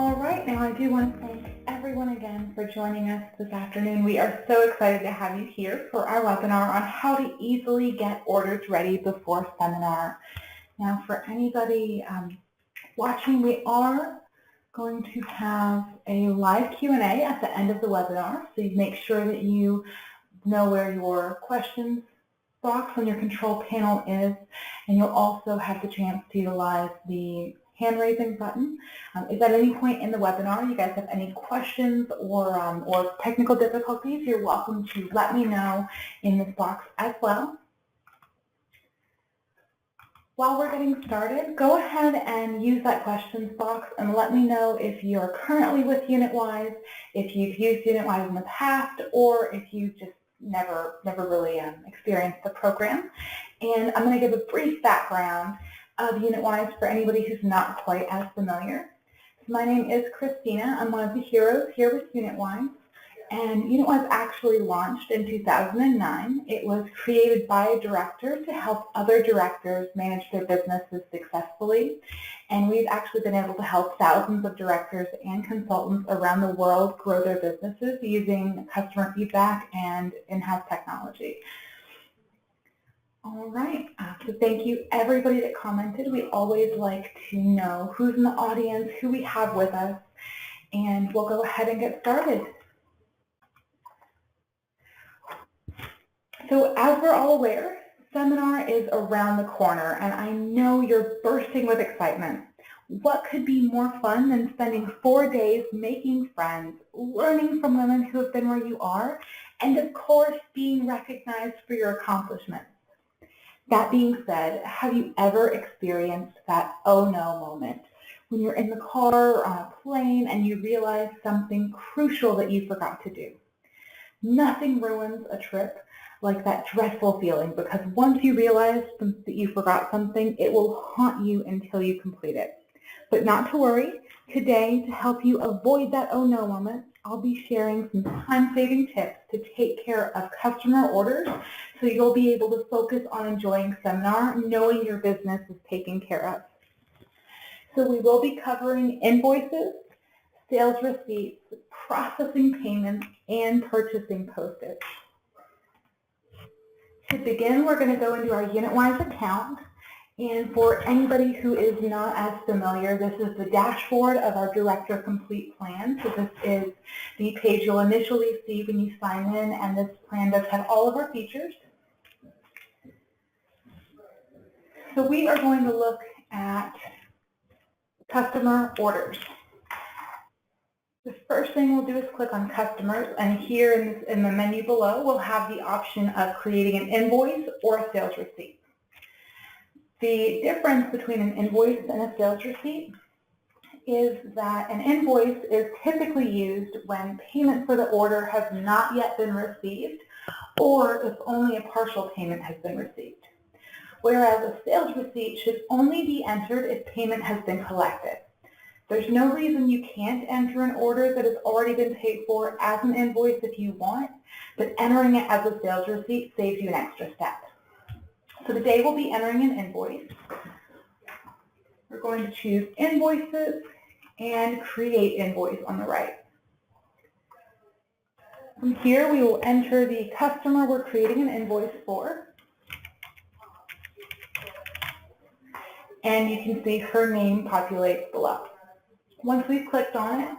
All right, now I do want to thank everyone again for joining us this afternoon. We are so excited to have you here for our webinar on how to easily get orders ready before seminar. Now, for anybody watching, we are going to have a live Q&A at the end of the webinar, so you make sure that you know where your questions box on your control panel is, and you'll also have the chance to utilize the hand raising button. If at any point in the webinar you guys have any questions or technical difficulties, you're welcome to let me know in this box as well. While we're getting started, go ahead and use that questions box and let me know if you're currently with UnitWise, if you've used UnitWise in the past, or if you just never really experienced the program. And I'm going to give a brief background of UnitWise for anybody who's not quite as familiar. So my name is Christina. I'm one of the heroes here with UnitWise. And UnitWise actually launched in 2009. It was created by a director to help other directors manage their businesses successfully. And we've actually been able to help thousands of directors and consultants around the world grow their businesses using customer feedback and in-house technology. All right, so thank you everybody that commented. We always like to know who's in the audience, who we have with us, and we'll go ahead and get started. So as we're all aware, seminar is around the corner, and I know you're bursting with excitement. What could be more fun than spending 4 days making friends, learning from women who have been where you are, and of course being recognized for your accomplishments? That being said, have you ever experienced that oh no moment when you're in the car or on a plane and you realize something crucial that you forgot to do? Nothing ruins a trip like that dreadful feeling, because once you realize that you forgot something, it will haunt you until you complete it. But not to worry, today, to help you avoid that oh no moment, I'll be sharing some time-saving tips to take care of customer orders so you'll be able to focus on enjoying seminar, knowing your business is taken care of. So we will be covering invoices, sales receipts, processing payments, and purchasing postage. To begin, we're going to go into our UnitWise account. And for anybody who is not as familiar, this is the dashboard of our Director Complete plan. So this is the page you'll initially see when you sign in, and this plan does have all of our features. So we are going to look at customer orders. The first thing we'll do is click on customers, and here in the menu below, we'll have the option of creating an invoice or a sales receipt. The difference between an invoice and a sales receipt is that an invoice is typically used when payment for the order has not yet been received, or if only a partial payment has been received. Whereas a sales receipt should only be entered if payment has been collected. There's no reason you can't enter an order that has already been paid for as an invoice if you want, but entering it as a sales receipt saves you an extra step. So today we'll be entering an invoice. We're going to choose Invoices and Create Invoice on the right. From here we will enter the customer we're creating an invoice for. And you can see her name populates below. Once we've clicked on it,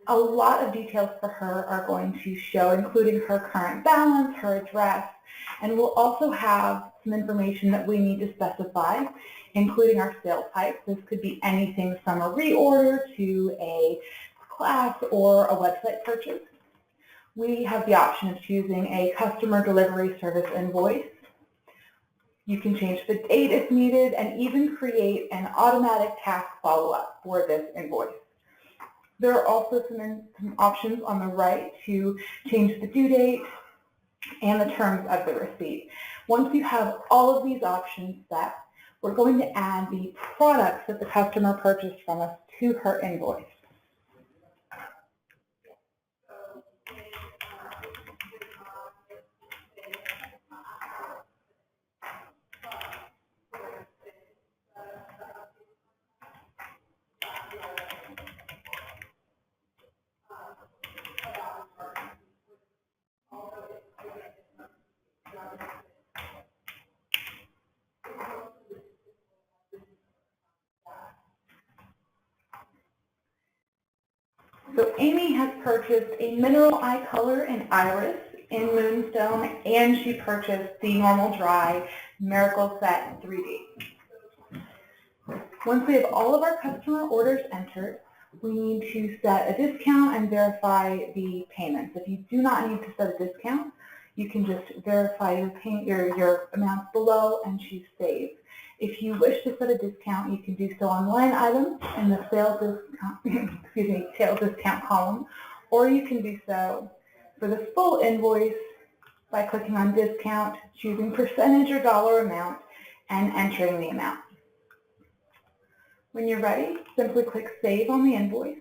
a lot of details for her are going to show, including her current balance, her address, and we'll also have some information that we need to specify, including our sale type. This could be anything from a reorder to a class or a website purchase. We have the option of choosing a customer delivery service invoice. You can change the date if needed, and even create an automatic task follow-up for this invoice. There are also some options on the right to change the due date and the terms of the receipt. Once you have all of these options set, we're going to add the products that the customer purchased from us to her invoice. So Amy has purchased a mineral eye color in Iris in Moonstone, and she purchased the normal dry Miracle Set 3D. Once we have all of our customer orders entered, we need to set a discount and verify the payments. If you do not need to set a discount, you can just verify your amounts below and choose Save. If you wish to set a discount, you can do so on line items in the sales discount column, or you can do so for the full invoice by clicking on Discount, choosing percentage or dollar amount, and entering the amount. When you're ready, simply click Save on the invoice.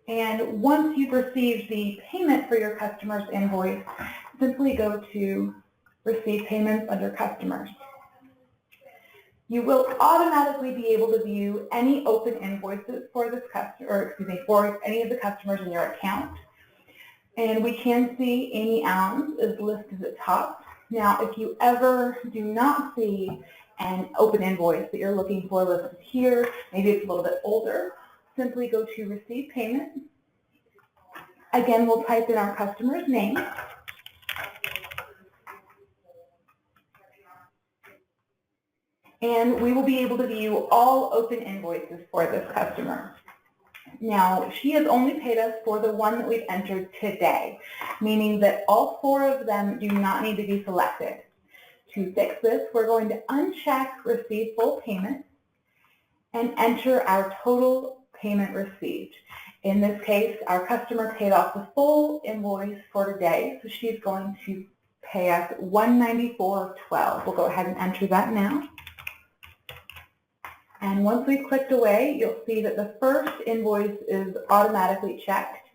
And once you've received the payment for your customer's invoice, simply go to Receive Payments under Customers. You will automatically be able to view any open invoices for this customer, for any of the customers in your account. And we can see Amy Allen's is listed at the top. Now, if you ever do not see an open invoice that you're looking for listed here, maybe it's a little bit older, simply go to Receive Payment. Again, we'll type in our customer's name. And we will be able to view all open invoices for this customer. Now, she has only paid us for the one that we've entered today, meaning that all 4 of them do not need to be selected. To fix this, we're going to uncheck Receive Full Payment and enter our total payment received. In this case, our customer paid off the full invoice for today, so she's going to pay us $194.12. We'll go ahead and enter that now. And once we've clicked away, you'll see that the first invoice is automatically checked.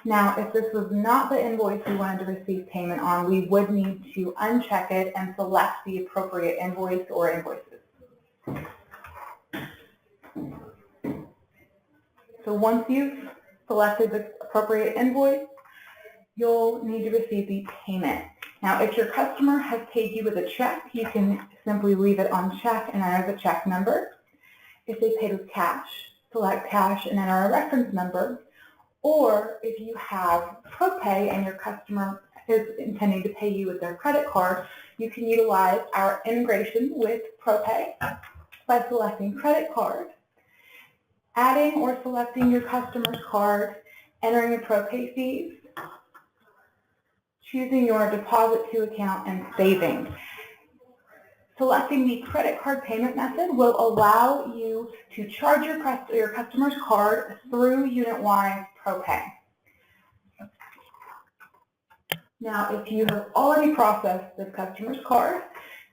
Now, if this was not the invoice we wanted to receive payment on, we would need to uncheck it and select the appropriate invoice or invoices. So once you've selected the appropriate invoice, you'll need to receive the payment. Now, if your customer has paid you with a check, you can simply leave it on check and enter the check number. If they paid with cash, select cash and enter a reference number. Or if you have ProPay and your customer is intending to pay you with their credit card, you can utilize our integration with ProPay by selecting credit card, adding or selecting your customer's card, entering the ProPay fees, choosing your deposit to account, and saving. Selecting the credit card payment method will allow you to charge your customer's card through UnitWise ProPay. Now, if you have already processed this customer's card,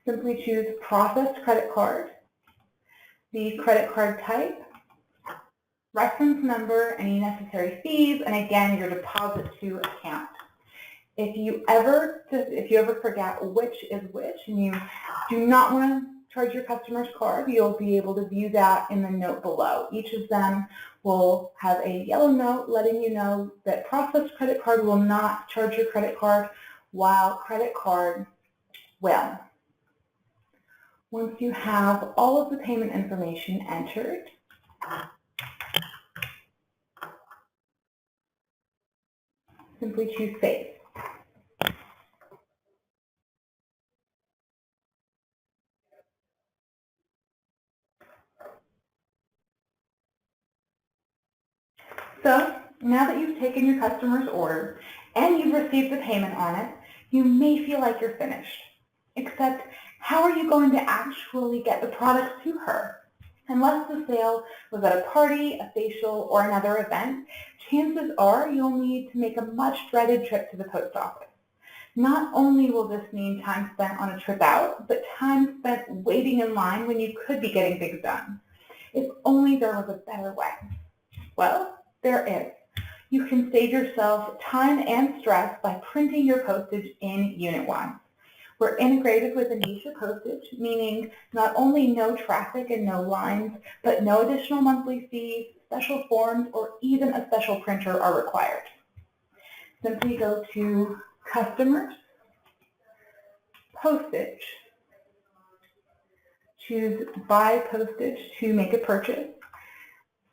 simply choose Processed Credit Card, the credit card type, reference number, any necessary fees, and again, your deposit to account. If you ever forget which is which and you do not want to charge your customer's card, you'll be able to view that in the note below. Each of them will have a yellow note letting you know that processed credit card will not charge your credit card, while credit card will. Once you have all of the payment information entered, simply choose Save. So now that you've taken your customer's order and you've received the payment on it, you may feel like you're finished. Except, how are you going to actually get the products to her? Unless the sale was at a party, a facial, or another event, chances are you'll need to make a much dreaded trip to the post office. Not only will this mean time spent on a trip out, but time spent waiting in line when you could be getting things done. If only there was a better way. Well, there is. You can save yourself time and stress by printing your postage in UnitWise. We're integrated with Anisha Postage, meaning not only no traffic and no lines, but no additional monthly fees, special forms, or even a special printer are required. Simply go to Customers, Postage, choose Buy Postage to make a purchase,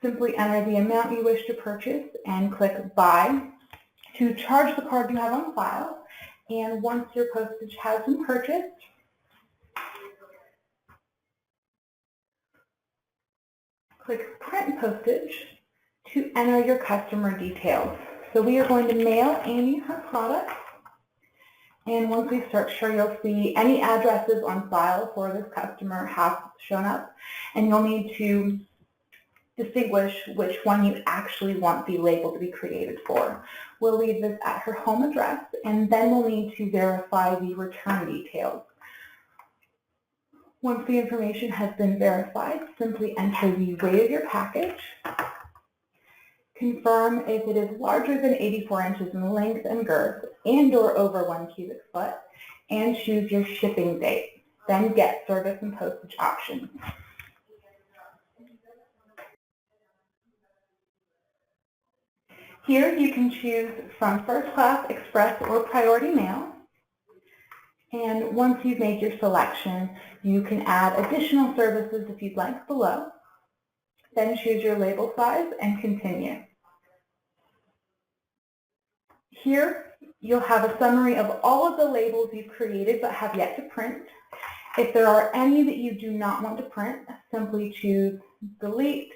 Simply enter the amount you wish to purchase and click Buy to charge the card you have on file. And once your postage has been purchased, click Print Postage to enter your customer details. So we are going to mail Annie her product. And once we search her, you'll see any addresses on file for this customer have shown up. And you'll need to distinguish which one you actually want the label to be created for. We'll leave this at her home address, and then we'll need to verify the return details. Once the information has been verified, simply enter the weight of your package, confirm if it is larger than 84 inches in length and girth and or over 1 cubic foot, and choose your shipping date. Then get service and postage options. Here you can choose from first class, express, or priority mail. And once you've made your selection, you can add additional services if you'd like below. Then choose your label size and continue. Here you'll have a summary of all of the labels you've created but have yet to print. If there are any that you do not want to print, simply choose Delete.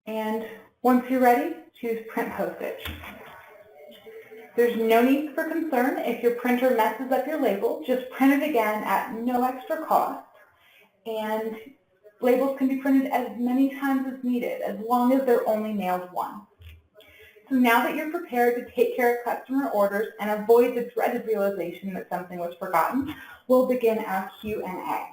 And once you're ready, choose Print Postage. There's no need for concern if your printer messes up your label. Just print it again at no extra cost. And labels can be printed as many times as needed, as long as they're only mailed once. So now that you're prepared to take care of customer orders and avoid the dreaded realization that something was forgotten, we'll begin our Q&A.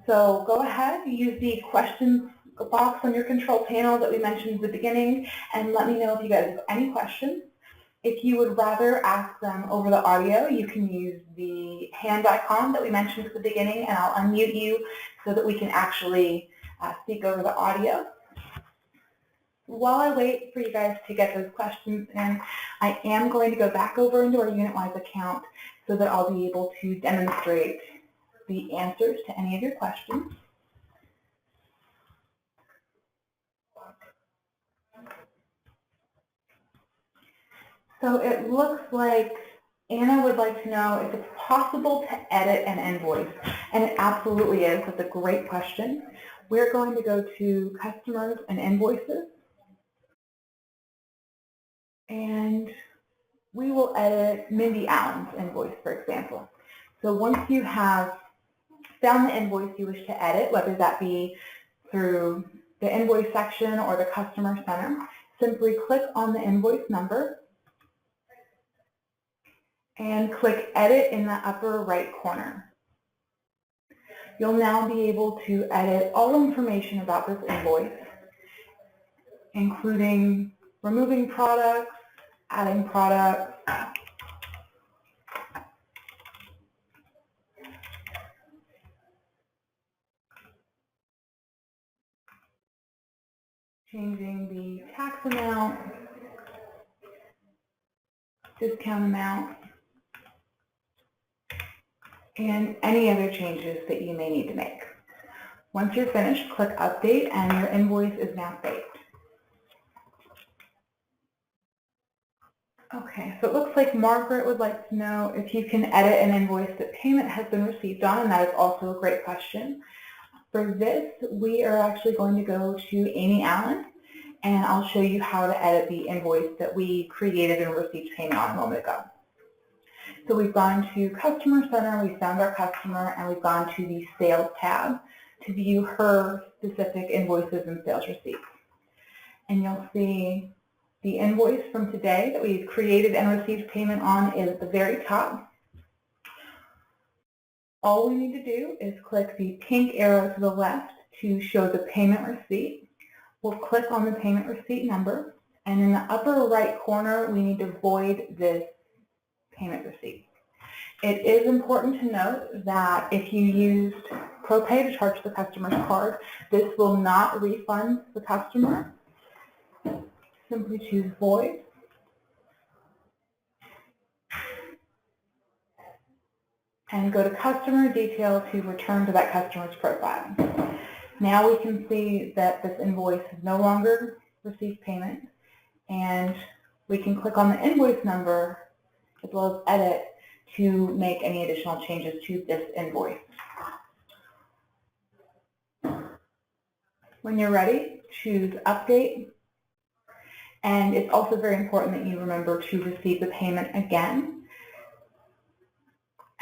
So go ahead, use the questions box on your control panel that we mentioned at the beginning, and let me know if you guys have any questions. If you would rather ask them over the audio, you can use the hand icon that we mentioned at the beginning, and I'll unmute you so that we can actually speak over the audio. While I wait for you guys to get those questions in, I am going to go back over into our UnitWise account so that I'll be able to demonstrate the answers to any of your questions. So it looks like Anna would like to know if it's possible to edit an invoice, and it absolutely is. That's a great question. We're going to go to Customers and Invoices, and we will edit Mindy Allen's invoice, for example. So once you have found the invoice you wish to edit, whether that be through the invoice section or the Customer Center, simply click on the invoice number and click Edit in the upper right corner. You'll now be able to edit all information about this invoice, including removing products, adding products, changing the tax amount, discount amount, and any other changes that you may need to make. Once you're finished, click Update, and your invoice is now saved. Okay, so it looks like Margaret would like to know if you can edit an invoice that payment has been received on, and that is also a great question. For this, we are actually going to go to Amy Allen, and I'll show you how to edit the invoice that we created and received payment on a moment ago. So we've gone to Customer Center, we found our customer, and we've gone to the Sales tab to view her specific invoices and sales receipts. And you'll see the invoice from today that we've created and received payment on is at the very top. All we need to do is click the pink arrow to the left to show the payment receipt. We'll click on the payment receipt number, and in the upper right corner, we need to void this payment receipt. It is important to note that if you used ProPay to charge the customer's card, this will not refund the customer. Simply choose Void. and go to customer detail to return to that customer's profile. Now we can see that this invoice has no longer received payment, and we can click on the invoice number as well as edit to make any additional changes to this invoice. When you're ready, choose Update, and it's also very important that you remember to receive the payment again.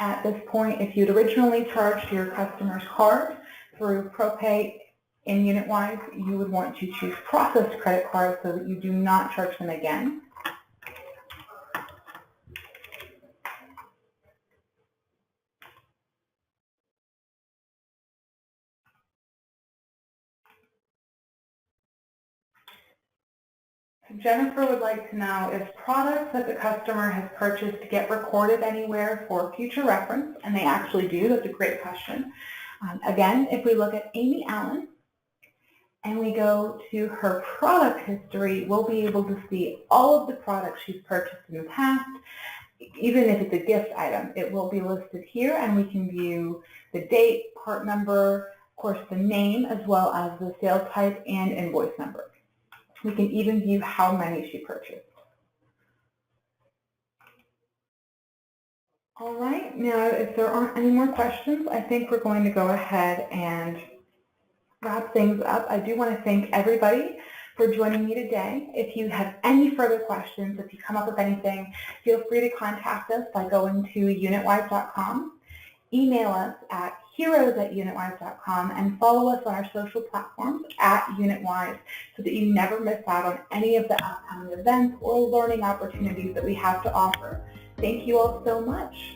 At this point, if you'd originally charged your customer's card through ProPay in UnitWise, you would want to choose Processed Credit Card so that you do not charge them again. Jennifer would like to know if products that the customer has purchased get recorded anywhere for future reference, and they actually do. That's a great question. Again, if we look at Amy Allen and we go to her product history, we'll be able to see all of the products she's purchased in the past. Even if it's a gift item, it will be listed here, and we can view the date, part number, of course the name, as well as the sales type and invoice number. We can even view how many she purchased. All right, now if there aren't any more questions, I think we're going to go ahead and wrap things up. I do want to thank everybody for joining me today. If you have any further questions, if you come up with anything, feel free to contact us by going to UnitWise.com, email us at heroes@unitwise.com, and follow us on our social platforms at UnitWise so that you never miss out on any of the upcoming events or learning opportunities that we have to offer. Thank you all so much.